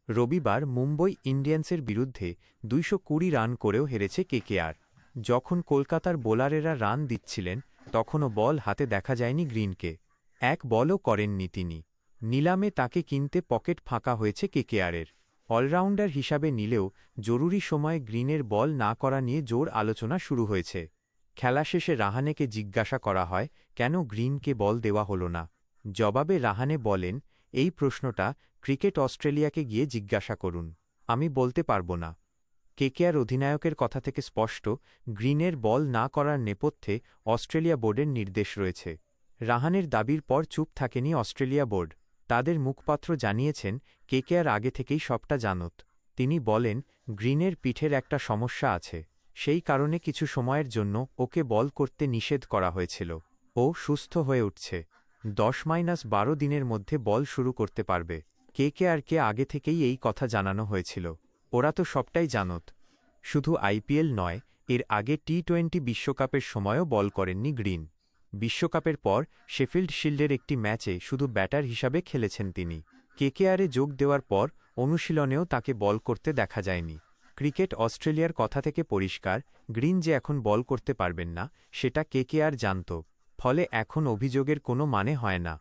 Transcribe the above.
রবিবার মুম্বই ইন্ডিয়ান্সের বিরুদ্ধে ২২০ রান করেও হেরেছে কেকেআর। যখন কলকাতার বোলারেরা রান দিচ্ছিলেন তখনও বল হাতে দেখা যায়নি গ্রিনকে। এক বলও করেননি তিনি। নিলামে তাকে কিনতে পকেট ফাঁকা হয়েছে কেকেআরের। অলরাউন্ডার হিসাবে নিলেও জরুরি সময়ে গ্রিনের বল না করা নিয়ে জোর আলোচনা শুরু হয়েছে। খেলা শেষে রাহানেকে জিজ্ঞাসা করা হয় কেন গ্রিনকে বল দেওয়া হল না। জবাবে রাহানে বলেন, এই প্রশ্নটা ক্রিকেট অস্ট্রেলিয়াকে গিয়ে জিজ্ঞাসা করুন, আমি বলতে পারব না। কেকেআর অধিনায়কের কথা থেকে স্পষ্ট, গ্রিনের বল না করার নেপথ্যে অস্ট্রেলিয়া বোর্ডের নির্দেশ রয়েছে। রাহানের দাবির পর চুপ থাকেনি অস্ট্রেলিয়া বোর্ড। তাদের মুখপাত্র জানিয়েছেন, কেকেআর আগে থেকেই সবটা জানত। তিনি বলেন, গ্রিনের পিঠের একটা সমস্যা আছে, সেই কারণে কিছু সময়ের জন্য ওকে বল করতে নিষেধ করা হয়েছিল। ও সুস্থ হয়ে উঠছে। ১০-১২ দিনের মধ্যে বল শুরু করতে পারবে। কেকেআরকে আগে থেকেই এই কথা জানানো হয়েছিল। ওরা তো সবটাই জানত। শুধু আইপিএল নয়, এর আগে টি-20 বিশ্বকাপের সময়ও বল করেননি গ্রিন। বিশ্বকাপের পর শেফিল্ড শিল্ডের একটি ম্যাচে শুধু ব্যাটার হিসাবে খেলেছেন তিনি। কেকেআরে যোগ দেওয়ার পর অনুশীলনেও তাকে বল করতে দেখা যায়নি। ক্রিকেট অস্ট্রেলিয়ার কথা থেকে পরিষ্কার, গ্রিন যে এখন বল করতে পারবেন না সেটা কেকেআর জানত। ফলে এখন অভিযোগের কোনো মানে হয় না।